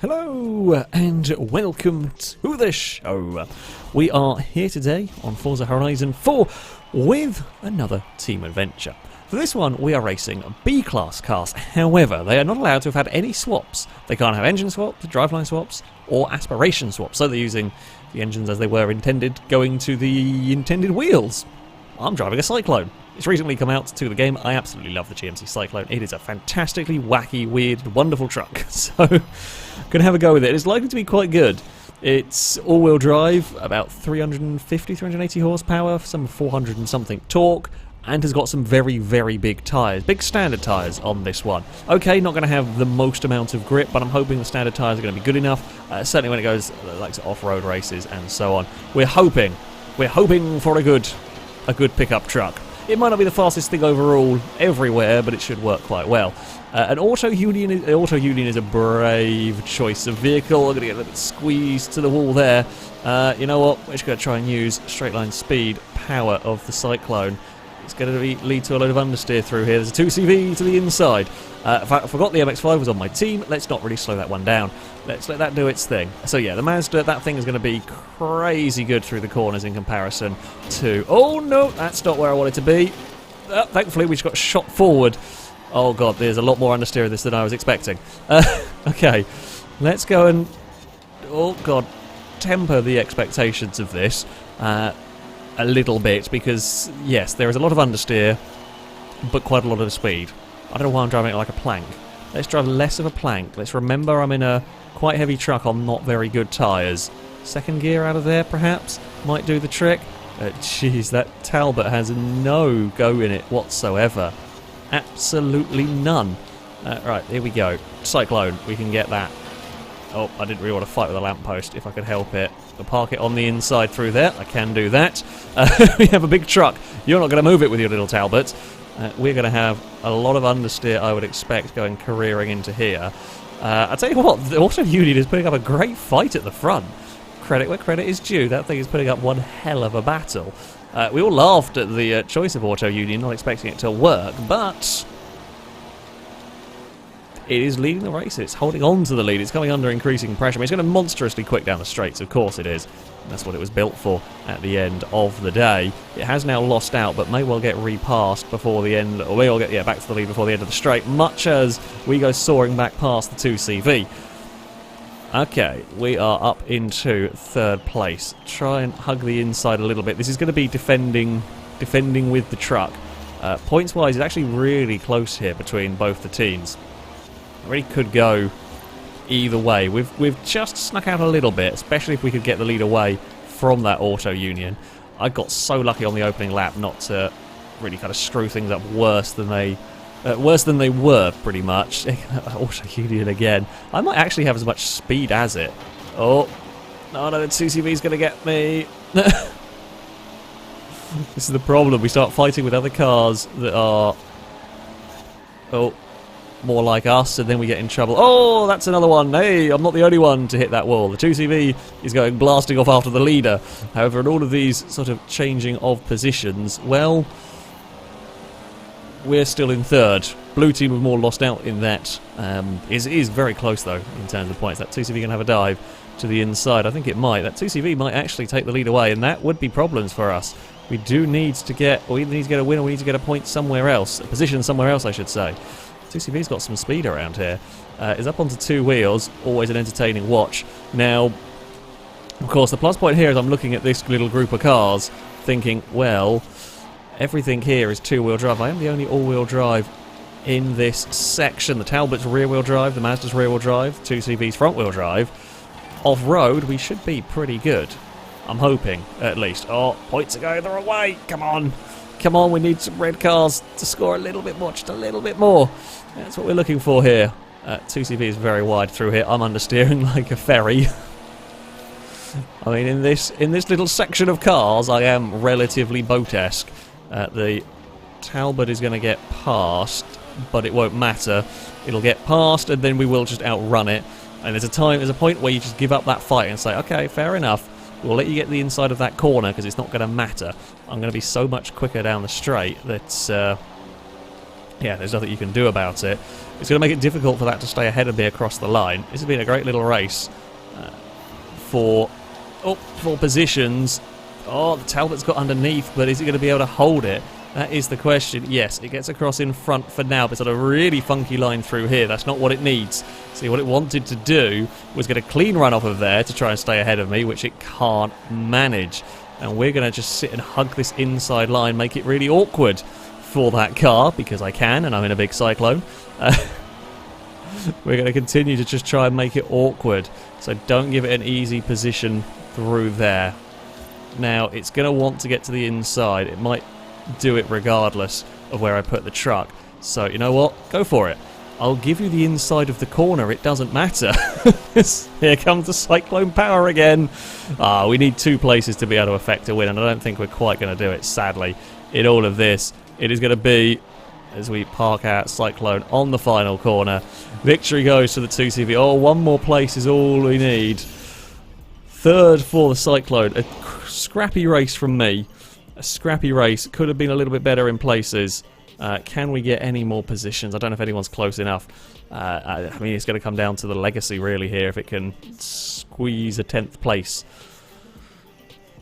Hello and welcome to the show. We are here today on Forza Horizon 4 with another team adventure. For this one we are racing B-class cars, however they are not allowed to have had any swaps. They can't have engine swaps, driveline swaps or aspiration swaps, so they're using the engines as they were intended going to the intended wheels. I'm driving a Syclone. It's recently come out to the game. I absolutely love the GMC Syclone. It is a fantastically wacky, weird, wonderful truck. So, gonna have a go with it. It's likely to be quite good. It's all-wheel drive, about 350, 380 horsepower, some 400 and something torque, and has got some very, very big tyres. Big standard tyres on this one. Okay, not going to have the most amount of grip, but I'm hoping the standard tyres are going to be good enough. Certainly when it goes like to off-road races and so on. We're hoping for a good pickup truck. It might not be the fastest thing overall everywhere, but it should work quite well. An Auto Union is a brave choice of vehicle. I'm going to get a little bit squeezed to the wall there. You know what? We're just going to try and use straight line speed power of the Syclone. It's going to lead to a load of understeer through here. There's a 2CV to the inside. In fact, I forgot the MX-5 was on my team. Let's not really slow that one down. Let's let that do its thing. So yeah, the Mazda, that thing is going to be crazy good through the corners in comparison to... Oh no, that's not where I want it to be. Thankfully, we just got shot forward. Oh god, there's a lot more understeer of this than I was expecting. Okay, let's go and... Oh god, temper the expectations of this. A little bit, because yes, there is a lot of understeer, but quite a lot of speed. I don't know why I'm driving it like a plank. Let's drive less of a plank. Let's remember I'm in a quite heavy truck on not very good tyres. Second gear out of there, perhaps, might do the trick. Jeez, that Talbot has no go in it whatsoever. Absolutely none. Right, here we go. Syclone, we can get that. Oh, I didn't really want to fight with a lamppost if I could help it. I'll park it on the inside through there. I can do that. We have a big truck. You're not going to move it with your little Talbot. We're going to have a lot of understeer, I would expect, going careering into here. I'll tell you what, the Auto Union is putting up a great fight at the front. Credit where credit is due. That thing is putting up one hell of a battle. We all laughed at the choice of Auto Union, not expecting it to work, but... it is leading the race. It's holding on to the lead. It's coming under increasing pressure. I mean, it's going to monstrously quick down the straights. Of course it is. And that's what it was built for at the end of the day. It has now lost out, but may well get repassed before the end, or may well get back to the lead before the end of the straight, much as we go soaring back past the 2CV. Okay, we are up into third place. Try and hug the inside a little bit. This is going to be defending with the truck. Points-wise, it's actually really close here between both the teams. It really could go either way. We've just snuck out a little bit, especially if we could get the lead away from that Auto Union. I got so lucky on the opening lap not to really kind of screw things up worse than they were, pretty much. Auto Union again. I might actually have as much speed as it. Oh, no, the 2CV's going to get me. This is the problem. We start fighting with other cars that are... oh... more like us, and then we get in trouble. Oh, that's another one. Hey, I'm not the only one to hit that wall. The 2CV is going blasting off after the leader. However, in all of these sort of changing of positions, well, we're still in third. Blue team have more lost out in that. It is very close, though, in terms of points. That 2CV going to have a dive to the inside. I think it might. That 2CV might actually take the lead away, and that would be problems for us. We do need to get... we either need to get a win or we need to get a point somewhere else. A position somewhere else, I should say. 2CV's got some speed around here. Is up onto two wheels. Always an entertaining watch. Now, of course, the plus point here is I'm looking at this little group of cars thinking, well, everything here is two-wheel drive. I am the only all-wheel drive in this section. The Talbot's rear-wheel drive, the Mazda's rear-wheel drive, 2CV's front-wheel drive. Off-road, we should be pretty good. I'm hoping, at least. Oh, points are going the wrong way. Come on. Come on, we need some red cars to score a little bit more, just a little bit more. That's what we're looking for here. 2CV is very wide through here. I'm understeering like a ferry. I mean, in this little section of cars, I am relatively boat-esque. The Talbot is going to get past, but it won't matter. It'll get past, and then we will just outrun it. And there's a point where you just give up that fight and say, okay, fair enough. We'll let you get the inside of that corner because it's not going to matter. I'm going to be so much quicker down the straight that yeah, there's nothing you can do about it. It's going to make it difficult for that to stay ahead of me across the line. This has been a great little race for positions. Oh, the Talbot's got underneath, but is it going to be able to hold it? That is the question. Yes, it gets across in front for now, but it's on a really funky line through here. That's not what it needs. See, what it wanted to do was get a clean run off of there to try and stay ahead of me, which it can't manage. And we're going to just sit and hug this inside line, make it really awkward for that car, because I can, and I'm in a big Syclone. We're going to continue to just try and make it awkward, so don't give it an easy position through there. Now, it's going to want to get to the inside. It might do it regardless of where I put the truck. So, you know what? Go for it. I'll give you the inside of the corner. It doesn't matter. Here comes the Syclone power again. We need 2 places to be able to affect a win, and I don't think we're quite going to do it, sadly. In all of this, it is going to be, as we park out Syclone on the final corner, victory goes to the 2CV. Oh, 1 more place is all we need. 3rd for the Syclone. A scrappy race from me. A scrappy race. Could have been a little bit better in places. Can we get any more positions? I don't know if anyone's close enough. I mean, it's going to come down to the legacy, really, here, if it can squeeze a 10th place.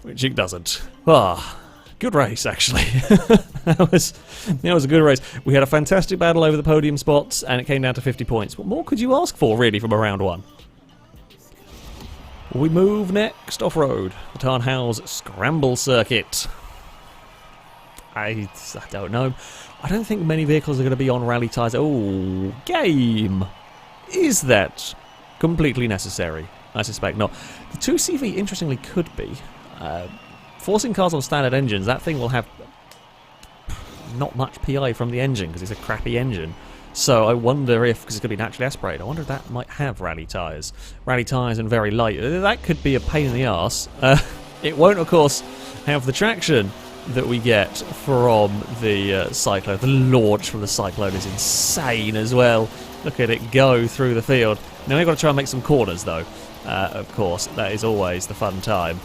Which it doesn't. Good race, actually. That was a good race. We had a fantastic battle over the podium spots, and it came down to 50 points. What more could you ask for, really, from a round 1? We move next off-road. The Tarn Hows Scramble Circuit. I don't know. I don't think many vehicles are going to be on rally tyres. Oh, game! Is that completely necessary? I suspect not. The 2CV, interestingly, could be. Forcing cars on standard engines, that thing will have not much PI from the engine because it's a crappy engine. So I wonder if, because it's going to be naturally aspirated, I wonder if that might have rally tyres. Rally tyres and very light. That could be a pain in the arse. It won't, of course, have the traction that we get from the Syclone. The launch from the Syclone is insane as well. Look at it go through the field. Now we've got to try and make some corners, though. Of course, that is always the fun time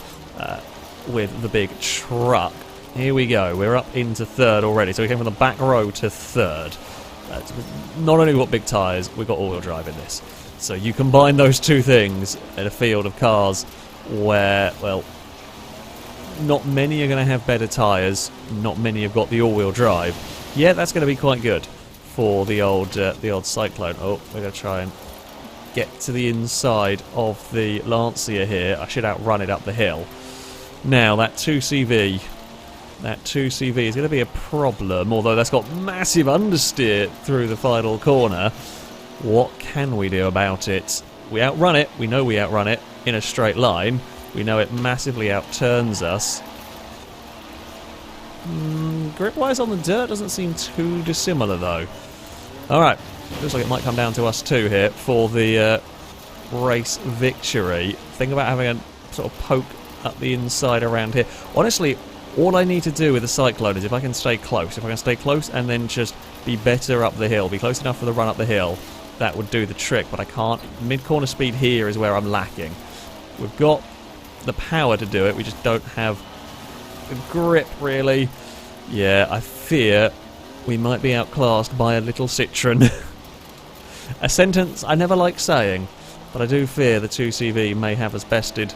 with the big truck. Here we go. We're up into 3rd already. So we came from the back row to 3rd. Not only got big tyres, we've got all-wheel drive in this. So you combine those 2 things in a field of cars where, well, not many are going to have better tyres, not many have got the all-wheel drive. Yeah, that's going to be quite good for the old Syclone. Oh, we're going to try and get to the inside of the Lancia here. I should outrun it up the hill. Now, that 2CV is going to be a problem, although that's got massive understeer through the final corner. What can we do about it? We outrun it. We know we outrun it in a straight line. We know it massively outturns us. Grip-wise on the dirt doesn't seem too dissimilar, though. Alright, looks like it might come down to us too here for the race victory. Think about having a sort of poke up the inside around here. Honestly, all I need to do with the Syclone is if I can stay close. If I can stay close and then just be better up the hill, be close enough for the run up the hill, that would do the trick. But I can't. Mid-corner speed here is where I'm lacking. We've got the power to do it, we just don't have the grip, really. Yeah, I fear we might be outclassed by a little Citroen. A sentence I never like saying, but I do fear the 2CV may have us bested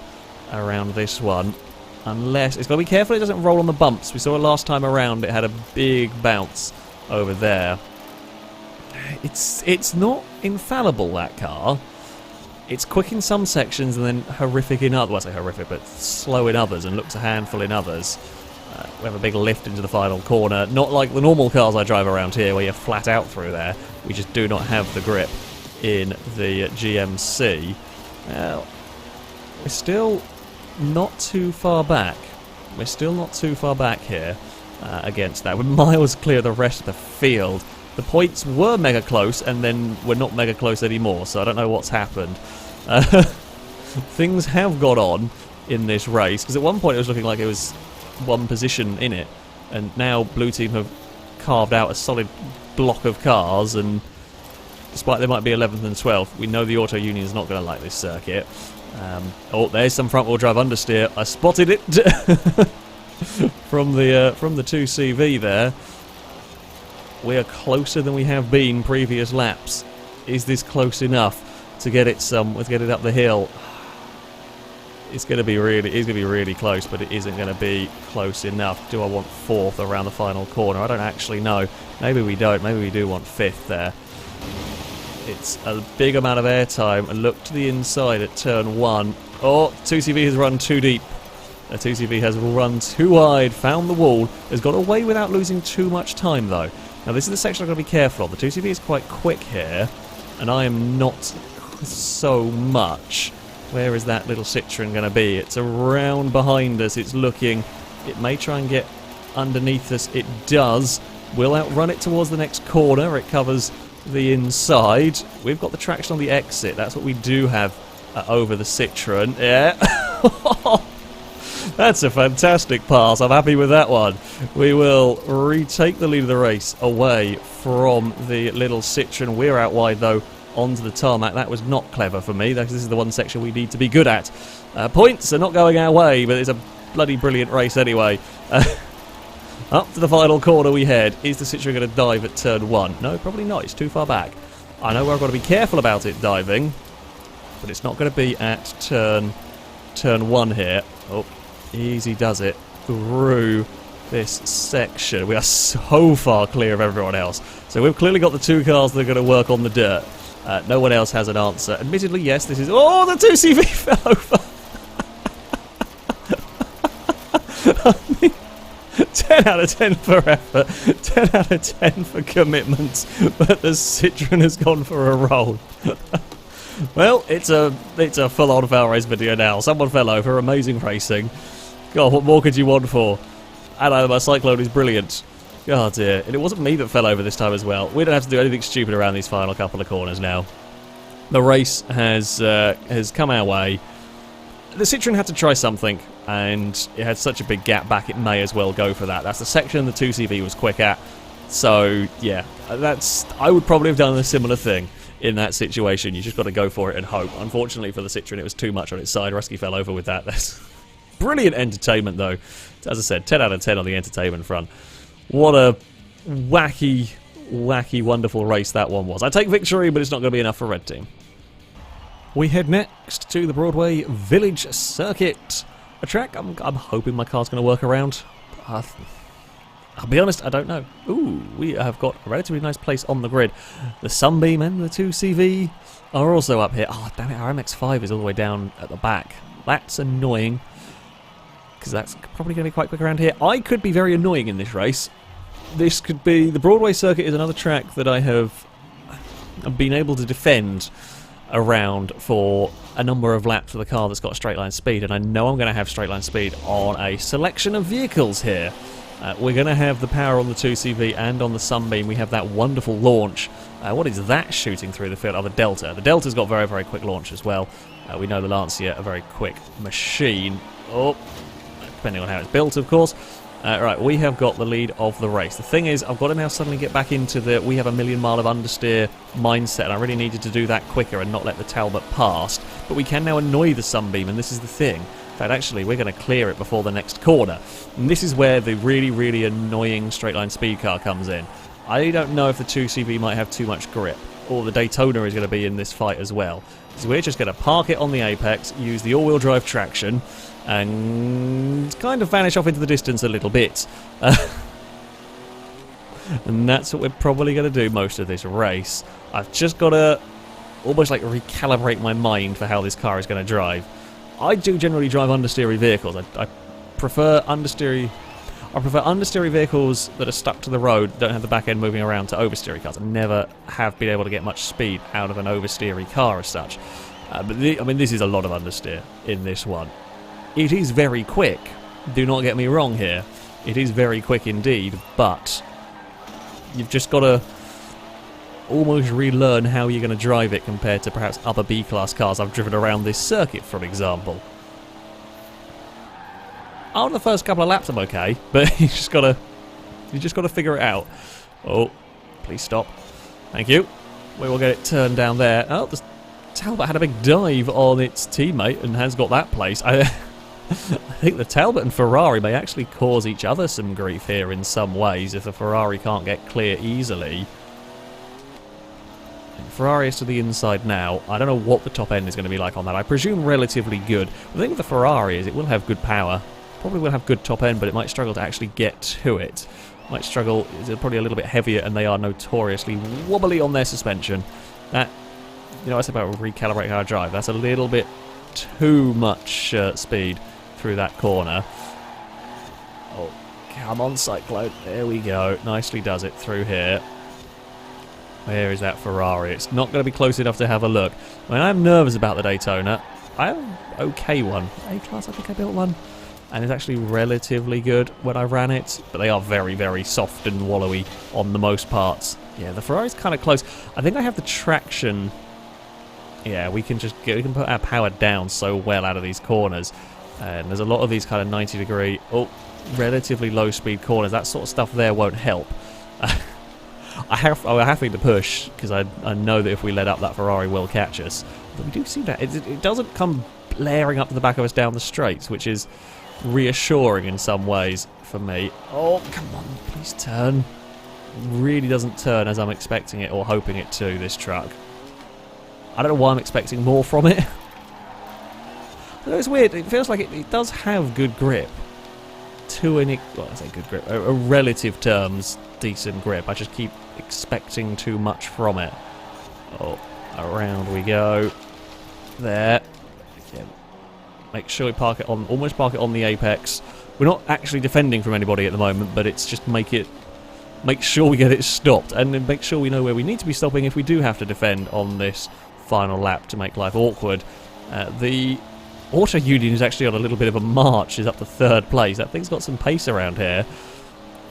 around this one. Unless, it's got to be careful it doesn't roll on the bumps. We saw it last time around, it had a big bounce over there. It's not infallible, that car. It's quick in some sections and then horrific in others. Well, I say horrific, but slow in others and looks a handful in others. We have a big lift into the final corner. Not like the normal cars I drive around here where you're flat out through there. We just do not have the grip in the GMC. We're still not too far back. We're still not too far back here against that. We're miles clear of the rest of the field. The points were mega close, and then we're not mega close anymore, so I don't know what's happened. Things have got on in this race, because at one point it was looking like it was one position in it, and now Blue Team have carved out a solid block of cars, and despite they might be 11th and 12th, we know the Auto Union is not going to like this circuit. Oh, there's some front-wheel drive understeer. I spotted it from the 2CV there. We are closer than we have been previous laps. Is this close enough to get it up the hill? It's going to be really close, but it isn't going to be close enough. Do I want 4th around the final corner? I don't actually know. Maybe we don't. Maybe we do want 5th there. It's a big amount of airtime, and look to the inside at turn 1. Oh, 2CV has run too deep. 2CV has run too wide, found the wall, has got away without losing too much time though. Now this is the section I've got to be careful of. The 2CV is quite quick here, and I am not so much. Where is that little Citroen going to be? It's around behind us, it's looking. It may try and get underneath us. It does. We'll outrun it towards the next corner. It covers the inside. We've got the traction on the exit. That's what we do have over the Citroen. Yeah. That's a fantastic pass. I'm happy with that one. We will retake the lead of the race away from the little Citroen. We're out wide though onto the tarmac. That was not clever for me. This is the one section we need to be good at. Points are not going our way, but it's a bloody brilliant race anyway. Up to the final corner we head. Is the Citroen going to dive at turn 1? No, probably not. It's too far back. I know where I've got to be careful about it diving, but it's not going to be at turn 1 here. Oh, easy does it through this section. We are so far clear of everyone else. So we've clearly got the 2 cars that are going to work on the dirt. No one else has an answer. Admittedly, yes, this is... Oh, the 2CV fell over. I mean, 10 out of 10 for effort, 10 out of 10 for commitment, but the Citroen has gone for a roll. Well, it's a full-on FailRace video now. Someone fell over, amazing racing. God, what more could you want for? And my Syclone is brilliant. Oh dear, and it wasn't me that fell over this time as well. We don't have to do anything stupid around these final couple of corners now. The race has come our way. The Citroen had to try something, and it had such a big gap back, it may as well go for that. That's the section the 2CV was quick at. So, yeah, I would probably have done a similar thing in that situation. You just got to go for it and hope. Unfortunately for the Citroen, it was too much on its side. Rusky fell over with that. That's brilliant entertainment, though. As I said, 10 out of 10 on the entertainment front. What a wacky, wonderful race that one was. I take victory, but it's not going to be enough for Red Team. We head next to the Broadway Village Circuit. A track I'm hoping my car's going to work around. I'll be honest, I don't know. Ooh, we have got a relatively nice place on the grid. The Sunbeam and the 2CV are also up here. Oh, damn it, our MX-5 is all the way down at the back. That's annoying, because that's probably going to be quite quick around here. I could be very annoying in this race. This could be... The Broadway Circuit is another track that I have been able to defend around for a number of laps with a car that's got straight line speed, and I know I'm going to have straight line speed on a selection of vehicles here. We're going to have the power on the 2CV and on the Sunbeam. We have that wonderful launch. What is that shooting through the field? Oh, the Delta. The Delta's got very, very quick launch as well. We know the Lancia, a very quick machine. Oh, depending on how it's built, of course. Right, we have got the lead of the race. The thing is, I've got to now suddenly get back into the we have a million mile of understeer mindset, and I really needed to do that quicker and not let the Talbot past. But we can now annoy the Sunbeam, and this is the thing. In fact, actually, we're going to clear it before the next corner. And this is where the really, really annoying straight-line speed car comes in. I don't know if the 2CV might have too much grip, or the Daytona is going to be in this fight as well. So we're just going to park it on the apex, use the all-wheel drive traction, and kind of vanish off into the distance a little bit. And that's what we're probably going to do most of this race. I've just got to almost like recalibrate my mind for how this car is going to drive. I do generally drive understeery vehicles. I prefer understeery vehicles that are stuck to the road, don't have the back end moving around, to oversteery cars. I never have been able to get much speed out of an oversteery car as such. I mean, this is a lot of understeer in this one. It is very quick. Do not get me wrong here. It is very quick indeed, but you've just got to almost relearn how you're going to drive it compared to perhaps other B-class cars I've driven around this circuit, for example. On the first couple of laps I'm okay, but you just got to figure it out. Oh, please stop. Thank you. We will get it turned down there. Oh, the Talbot had a big dive on its teammate and has got that place. I think the Talbot and Ferrari may actually cause each other some grief here in some ways if the Ferrari can't get clear easily. Ferrari is to the inside now. I don't know what the top end is going to be like on that. I presume relatively good. The thing with the Ferrari is it will have good power. Probably will have good top end, but it might struggle to actually get to it. Might struggle, it's probably a little bit heavier, and they are notoriously wobbly on their suspension. That, you know, I said about recalibrating how I drive. That's a little bit too much speed through that corner. Oh, come on, Syclone. There we go. Nicely does it through here. Where is that Ferrari? It's not going to be close enough to have a look. I mean, I'm nervous about the Daytona. I have an okay one. A-Class, I think I built one. And it's actually relatively good when I ran it. But they are very, very soft and wallowy on the most parts. Yeah, the Ferrari's kind of close. I think I have the traction. Yeah, we can just we can put our power down so well out of these corners. And there's a lot of these kind of 90-degree, relatively low-speed corners. That sort of stuff there won't help. I'm happy to push, because I know that if we let up, that Ferrari will catch us. But we do see that. It doesn't come blaring up to the back of us down the straights, which is reassuring in some ways for me. Oh, come on, please turn. It really doesn't turn as I'm expecting it or hoping it to, this truck. I don't know why I'm expecting more from it. It's weird. It feels like it does have good grip. Well, I say good grip. A relative terms, decent grip. I just keep expecting too much from it. Oh, around we go. There. Yeah. Make sure we park it on, almost park it on the apex. We're not actually defending from anybody at the moment, but it's just make sure we get it stopped, and then make sure we know where we need to be stopping if we do have to defend on this final lap to make life awkward. The Auto Union is actually on a little bit of a march. Is up to 3rd place. That thing's got some pace around here.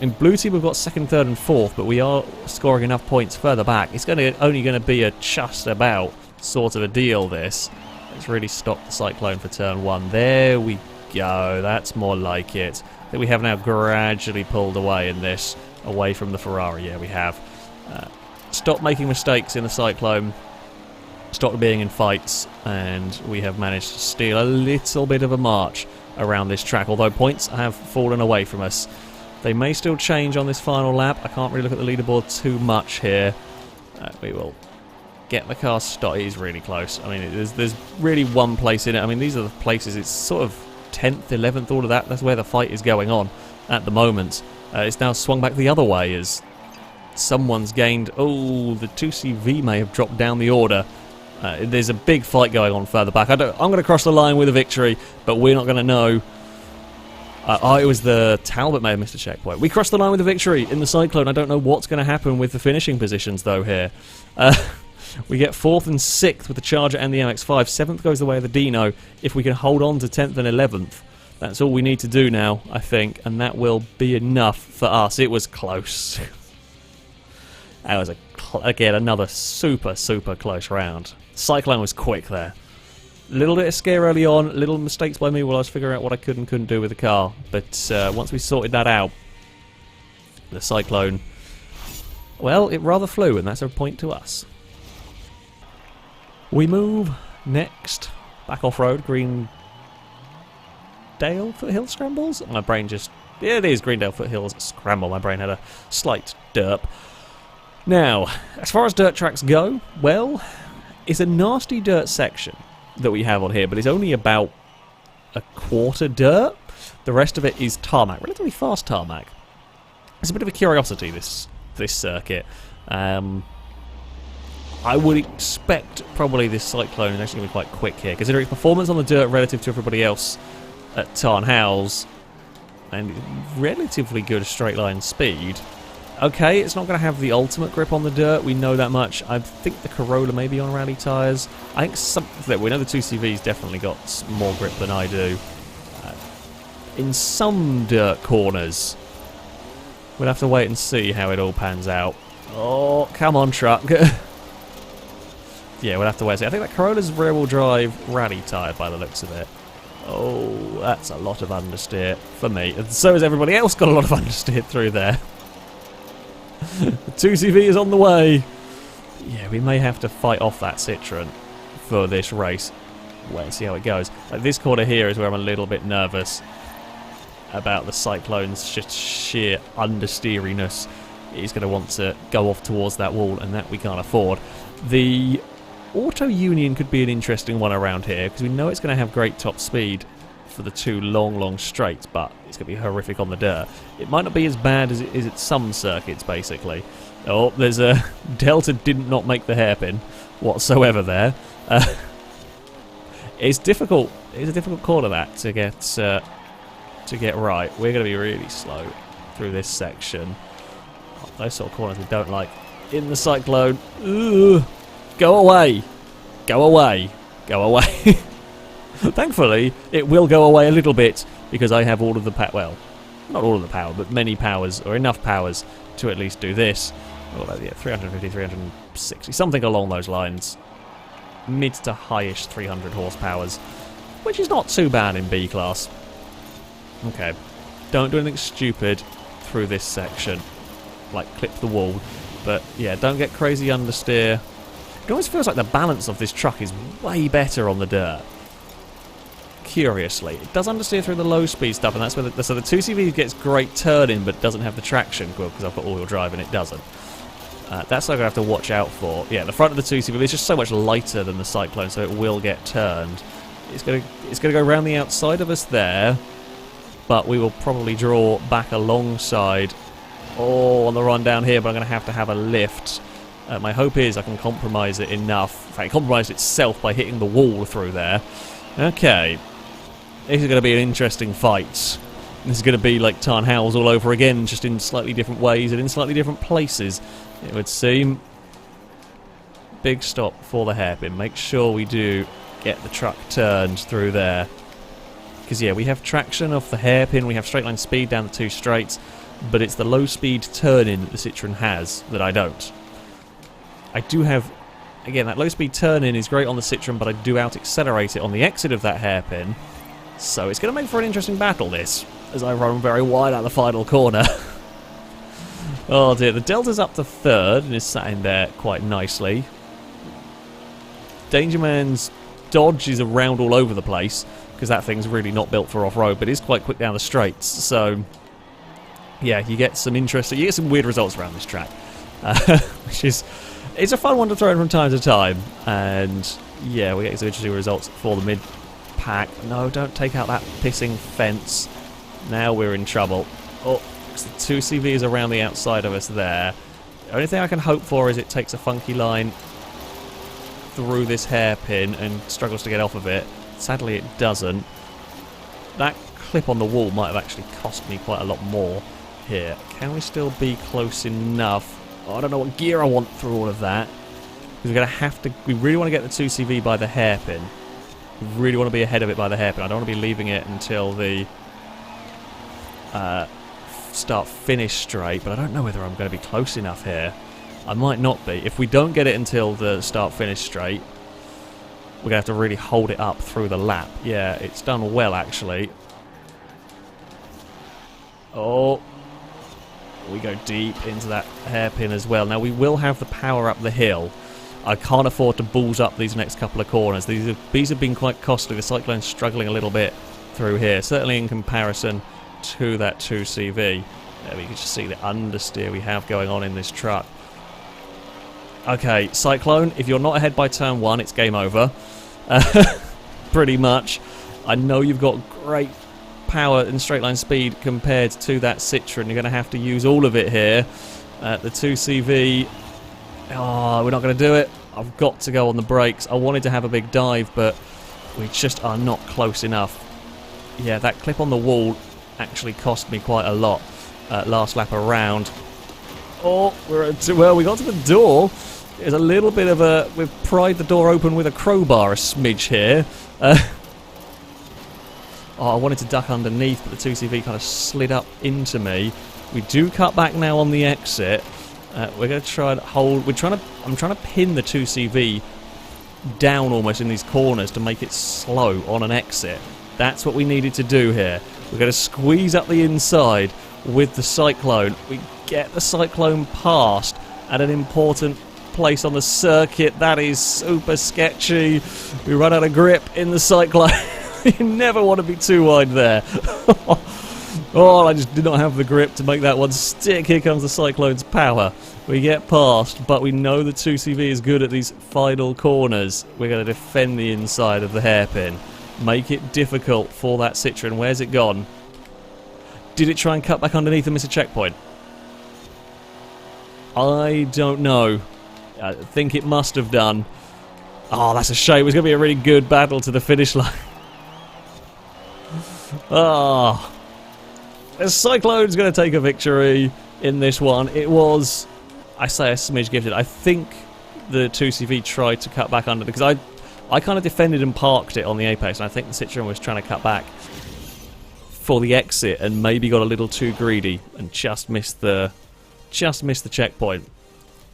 In blue team we've got 2nd, 3rd and 4th, but we are scoring enough points further back. It's only going to be a just about sort of a deal, this. Let's really stop the Syclone for turn 1. There we go. That's more like it. I think we have now gradually pulled away in this, away from the Ferrari. Yeah, we have. Stop making mistakes in the Syclone. Stop being in fights, and we have managed to steal a little bit of a march around this track, although points have fallen away from us. They may still change on this final lap. I can't really look at the leaderboard too much here. We will get the car stopped. He's really close. I mean, there's really one place in it. I mean, these are the places. It's sort of 10th, 11th, all of that. That's where the fight is going on at the moment. It's now swung back the other way as someone's gained... Oh, the 2CV may have dropped down the order. There's a big fight going on further back. I'm going to cross the line with a victory, but we're not going to know. It was the Talbot may have missed a checkpoint. We crossed the line with a victory in the Syclone. I don't know what's going to happen with the finishing positions, though, here. We get 4th and 6th with the Charger and the MX-5. 7th goes the way of the Dino. If we can hold on to 10th and 11th, that's all we need to do now, I think, and that will be enough for us. It was close. That was, again, another super, super close round. Syclone was quick there. Little bit of scare early on, little mistakes by me while I was figuring out what I could and couldn't do with the car. But once we sorted that out, the Syclone, well, it rather flew, and that's a point to us. We move next back off-road, Greendale Foothills Scrambles? My brain just... Yeah, it is Greendale Foothills Scramble. My brain had a slight derp. Now, as far as dirt tracks go, well, it's a nasty dirt section that we have on here, but it's only about a quarter dirt. The rest of it is tarmac, relatively fast tarmac. It's a bit of a curiosity, this circuit. I would expect probably this Syclone is actually going to be quite quick here, considering its performance on the dirt relative to everybody else at Tarn Hows, and relatively good straight line speed. Okay, it's not going to have the ultimate grip on the dirt, we know that much. I think the Corolla may be on rally tyres. I think we know the 2CV's definitely got more grip than I do. In some dirt corners, we'll have to wait and see how it all pans out. Oh, come on, truck. Yeah, we'll have to wait and see. I think that Corolla's rear-wheel drive rally tyre by the looks of it. Oh, that's a lot of understeer for me. And so has everybody else got a lot of understeer through there. The 2CV is on the way. Yeah, we may have to fight off that Citroen for this race. wait and see how it goes. Like this corner here is where I'm a little bit nervous about the Syclone's just sheer understeeriness. He's going to want to go off towards that wall, and that we can't afford. The Auto Union could be an interesting one around here, because we know it's going to have great top speed for the two long straights, but it's going to be horrific on the dirt. It might not be as bad as it is at some circuits, basically. Oh, there's a... Delta did not make the hairpin whatsoever there. It's difficult. It's a difficult corner, that, to get right. We're going to be really slow through this section. Oh, those sort of corners we don't like. In the Syclone. Ugh. Go away. Go away. Go away. Thankfully, it will go away a little bit, because I have all of the power. Well, not all of the power, but many powers, or enough powers, to at least do this. Well, yeah, 350, 360, something along those lines. Mid to highish 300 horsepowers, which is not too bad in B class. Okay, don't do anything stupid through this section, like clip the wall, but yeah, don't get crazy understeer. It always feels like the balance of this truck is way better on the dirt. Curiously, it does understeer through the low speed stuff, and that's where so the 2CV gets great turning but doesn't have the traction, well, because I've got all-wheel drive and it doesn't. That's what I'm going to have to watch out for. Yeah, the front of the 2CV is just so much lighter than the Syclone, so it will get turned. It's going to go around the outside of us there, but we will probably draw back alongside. Oh, on the run down here, but I'm going to have a lift. My hope is I can compromise it enough. In fact, it compromised itself by hitting the wall through there. Okay. This is going to be an interesting fight. This is going to be like Tarn Hows all over again, just in slightly different ways and in slightly different places, it would seem. Big stop for the hairpin. Make sure we do get the truck turned through there. Because, yeah, we have traction off the hairpin, we have straight line speed down the two straights, but it's the low speed turn-in that the Citroen has that I don't. I do have, again, that low speed turn-in is great on the Citroen, but I do out-accelerate it on the exit of that hairpin. So it's going to make for an interesting battle, this, as I run very wide out the final corner. Oh dear, the Delta's up to third and is sat in there quite nicely. Danger Man's dodge is around all over the place, because that thing's really not built for off-road, but is quite quick down the straights. So, yeah, you get some weird results around this track, which is, it's a fun one to throw in from time to time. And yeah, we get some interesting results for the mid-pack. No, don't take out that pissing fence. Now we're in trouble. Oh, because the 2CV is around the outside of us there. The only thing I can hope for is it takes a funky line through this hairpin and struggles to get off of it. Sadly, it doesn't. That clip on the wall might have actually cost me quite a lot more here. Can we still be close enough? Oh, I don't know what gear I want through all of that. Because we're going to have to... We really want to get the 2CV by the hairpin. We really want to be ahead of it by the hairpin. I don't want to be leaving it until the start-finish straight, but I don't know whether I'm going to be close enough here. I might not be. If we don't get it until the start-finish straight, we're going to have to really hold it up through the lap. Yeah, it's done well, actually. Oh. We go deep into that hairpin as well. Now, we will have the power up the hill. I can't afford to balls up these next couple of corners. These have been quite costly. The Syclone's struggling a little bit through here, certainly in comparison to that 2CV. There we can just see the understeer we have going on in this truck. Okay, Syclone, if you're not ahead by turn 1, it's game over. Pretty much. I know you've got great power and straight line speed compared to that Citroen. You're going to have to use all of it here. The 2CV... Oh, we're not going to do it. I've got to go on the brakes. I wanted to have a big dive, but we just are not close enough. Yeah, that clip on the wall actually cost me quite a lot last lap around. Oh, well, we got to the door. There's a little bit of a... We've pried the door open with a crowbar a smidge here. Oh, I wanted to duck underneath, but the 2CV kind of slid up into me. We do cut back now on the exit. We're going to try and hold... I'm trying to pin the 2CV down almost in these corners to make it slow on an exit. That's what we needed to do here. We're going to squeeze up the inside with the Syclone. We get the Syclone past at an important place on the circuit. That is super sketchy. We run out of grip in the Syclone. You never want to be too wide there. Oh, I just did not have the grip to make that one stick. Here comes the Cyclone's power. We get past, but we know the 2CV is good at these final corners. We're going to defend the inside of the hairpin. Make it difficult for that Citroen. Where's it gone? Did it try and cut back underneath and miss a checkpoint? I don't know. I think it must have done. Oh, that's a shame. It was going to be a really good battle to the finish line. Ah. The Cyclone's going to take a victory in this one. It was, I say, a smidge gifted. I think the 2CV tried to cut back under, because I kind of defended and parked it on the apex, and I think the Citroen was trying to cut back for the exit and maybe got a little too greedy and just missed the checkpoint.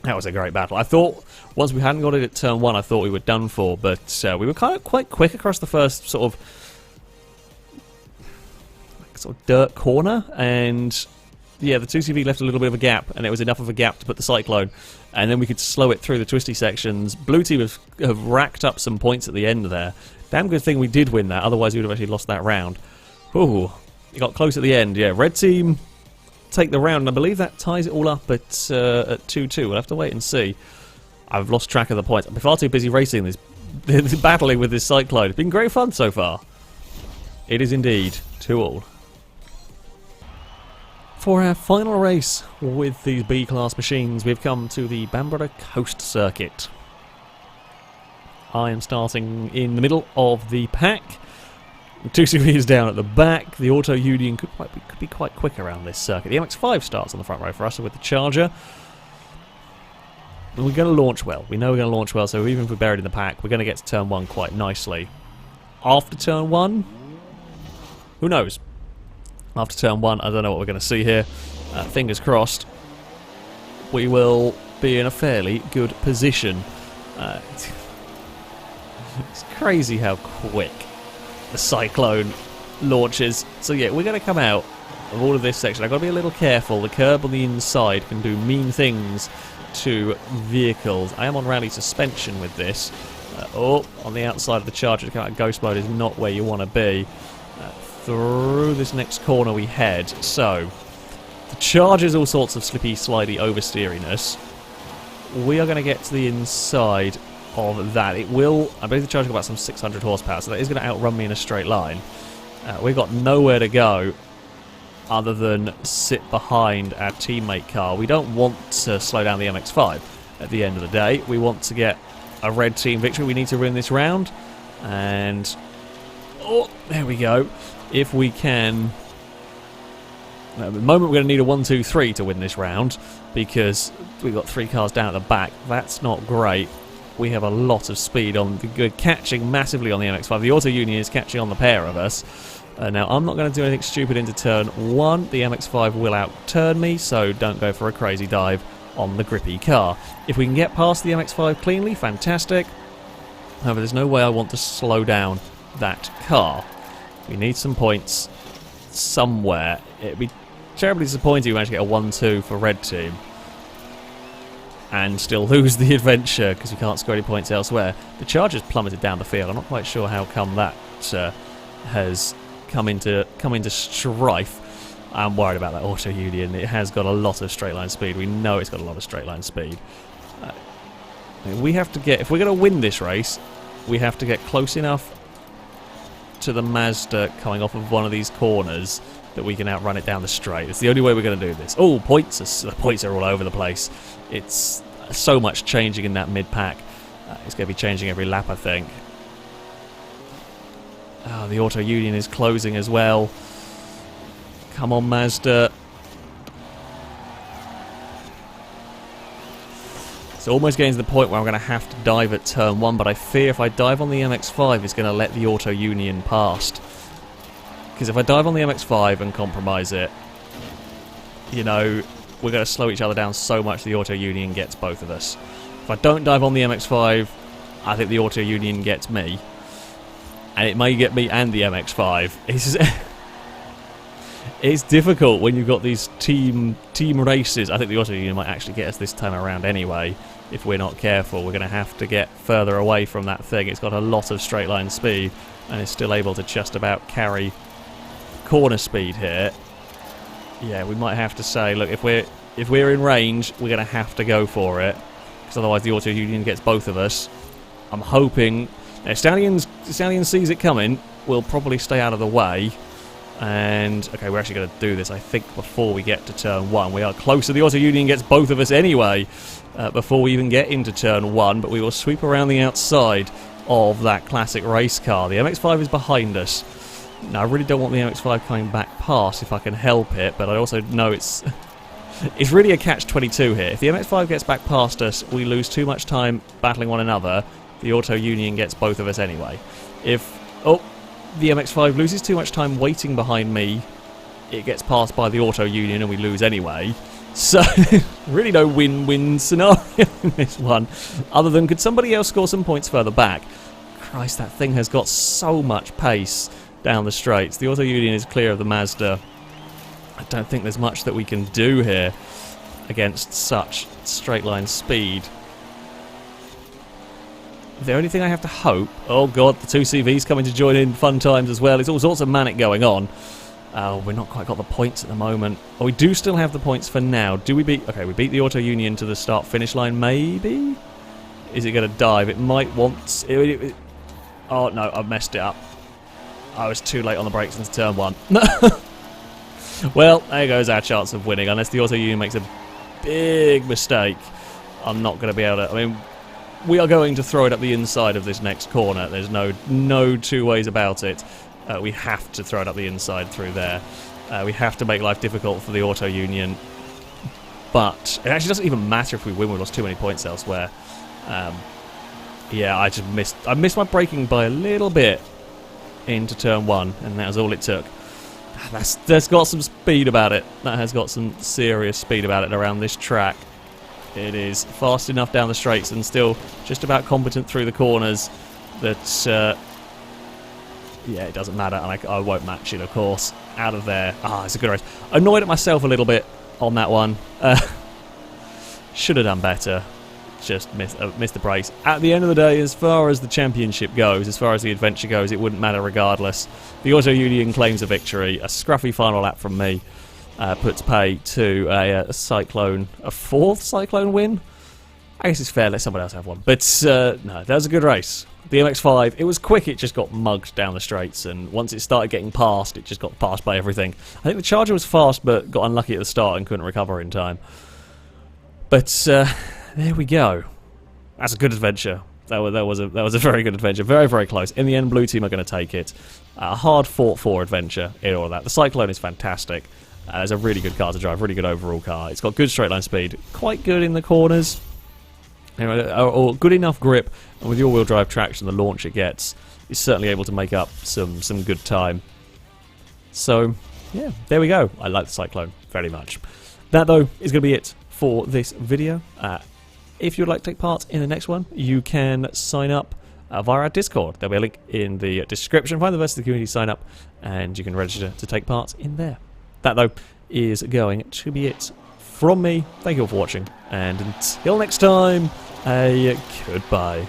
That was a great battle. I thought once we hadn't got it at turn 1, I thought we were done for, but we were quite quick across the first sort of dirt corner, and yeah, the 2CV left a little bit of a gap, and it was enough of a gap to put the Cyclone, and then we could slow it through the twisty sections. Blue team have racked up some points at the end there. Damn good thing we did win that, otherwise we would have actually lost that round. Ooh, it got close at the end. Yeah, red team take the round, and I believe that ties it all up at 2-2. We'll have to wait and see. I've lost track of the points. I'm far too busy racing this, battling with this Cyclone. It's been great fun so far. It is indeed 2-2. For our final race with these B-class machines, we've come to the Bamburgh Coast Circuit. I am starting in the middle of the pack. The 2CV is down at the back. The Auto Union could be quite quick around this circuit. The MX-5 starts on the front row for us with the Charger. And we're going to launch well. We know we're going to launch well, so even if we're buried in the pack, we're going to get to turn 1 quite nicely. After turn 1, who knows? After turn 1, I don't know what we're going to see here. Fingers crossed. We will be in a fairly good position. It's crazy how quick the Cyclone launches. So yeah, we're going to come out of all of this section. I've got to be a little careful. The curb on the inside can do mean things to vehicles. I am on rally suspension with this. On the outside of the Charger to come out of ghost mode is not where you want to be. Through this next corner we head. So, the Charger's all sorts of slippy, slidey oversteeriness. We are going to get to the inside of that. It will, I believe the Charger's got about some 600 horsepower, so that is going to outrun me in a straight line. We've got nowhere to go other than sit behind our teammate car. We don't want to slow down the MX-5 at the end of the day. We want to get a red team victory. We need to win this round. And, oh, there we go. If we can... At the moment we're going to need a 1-2-3 to win this round, because we've got 3 cars down at the back. That's not great. We have a lot of speed on the good, catching massively on the MX-5. The Auto Union is catching on the pair of us. Now, I'm not going to do anything stupid into turn 1. The MX-5 will outturn me, so don't go for a crazy dive on the grippy car. If we can get past the MX-5 cleanly, fantastic. However, there's no way I want to slow down that car. We need some points somewhere. It'd be terribly disappointing if we manage to get a 1-2 for red team and still lose the adventure because we can't score any points elsewhere. The Charger's plummeted down the field. I'm not quite sure how come that has come into strife. I'm worried about that Auto Union. It has got a lot of straight line speed. We know it's got a lot of straight line speed. We have to get, if we're going to win this race, we have to get close enough to the Mazda coming off of one of these corners that we can outrun it down the straight. It's the only way we're going to do this. Oh, the points are all over the place. It's so much changing in that mid-pack. It's going to be changing every lap, I think. Oh, the Auto Union is closing as well. Come on, Mazda. It's almost getting to the point where I'm going to have to dive at turn 1, but I fear if I dive on the MX-5, it's going to let the Auto Union past. Because if I dive on the MX-5 and compromise it, you know, we're going to slow each other down so much the Auto Union gets both of us. If I don't dive on the MX-5, I think the Auto Union gets me. And it may get me and the MX-5. It's difficult when you've got these team races. I think the Auto Union might actually get us this time around anyway. If we're not careful, we're going to have to get further away from that thing. It's got a lot of straight line speed and is still able to just about carry corner speed here. Yeah, we might have to say, look, if we're in range, we're going to have to go for it, because otherwise the Auto Union gets both of us. I'm hoping Stallion sees it coming. We'll probably stay out of the way. And, okay, we're actually going to do this, I think, before we get to turn 1. We are closer. The Auto Union gets both of us anyway before we even get into turn 1, but we will sweep around the outside of that classic race car. The MX-5 is behind us. Now, I really don't want the MX-5 coming back past if I can help it, but I also know it's really a catch-22 here. If the MX-5 gets back past us, we lose too much time battling one another. The Auto Union gets both of us anyway. If... oh... the MX-5 loses too much time waiting behind me, it gets passed by the Auto Union and we lose anyway. So, really no win-win scenario in this one, other than could somebody else score some points further back? Christ, that thing has got so much pace down the straights. The Auto Union is clear of the Mazda. I don't think there's much that we can do here against such straight line speed. The only thing I have to hope... oh god, the 2 CVs coming to join in, fun times as well. It's all sorts of manic going on. Oh, we're not quite got the points at the moment. Oh, we do still have the points for now. Do we beat... okay, we beat the Auto Union to the start-finish line, maybe? Is it going to dive? It might want... oh, no, I've messed it up. I was too late on the brakes into turn 1. Well, there goes our chance of winning. Unless the Auto Union makes a big mistake, I'm not going to be able to... I mean... we are going to throw it up the inside of this next corner. There's no two ways about it. We have to throw it up the inside through there. We have to make life difficult for the Auto Union. But it actually doesn't even matter if we win. We lost too many points elsewhere. Yeah, I missed my braking by a little bit into turn 1, and that was all it took. That's got some speed about it. That has got some serious speed about it around this track. It is fast enough down the straights and still just about competent through the corners that, yeah, it doesn't matter, and I won't match it, of course. Out of there. Ah, it's a good race. Annoyed at myself a little bit on that one. Should have done better. Just missed the brace. At the end of the day, as far as the championship goes, as far as the adventure goes, it wouldn't matter regardless. The Auto Union claims a victory. A scruffy final lap from me. Puts pay to a Cyclone, a 4th Cyclone win. I guess it's fair, let someone else have one. But no, that was a good race. The MX-5, it was quick, it just got mugged down the straights, and once it started getting past, it just got passed by everything. I think the Charger was fast, but got unlucky at the start and couldn't recover in time. But there we go. That's a good adventure. That was a very good adventure. Very, very close. In the end, Blue Team are going to take it. A hard fought-for adventure in all of that. The Cyclone is fantastic. It's a really good car to drive, really good overall car. It's got good straight line speed, quite good in the corners, or good enough grip, and with the all-wheel drive traction, the launch it gets, it's certainly able to make up some good time. So, yeah, there we go. I like the Cyclone very much. That, though, is going to be it for this video. If you'd like to take part in the next one, you can sign up via our Discord. There'll be a link in the description. Find the rest of the community, sign up, and you can register to take part in there. That, though, is going to be it from me. Thank you all for watching, and until next time, a goodbye.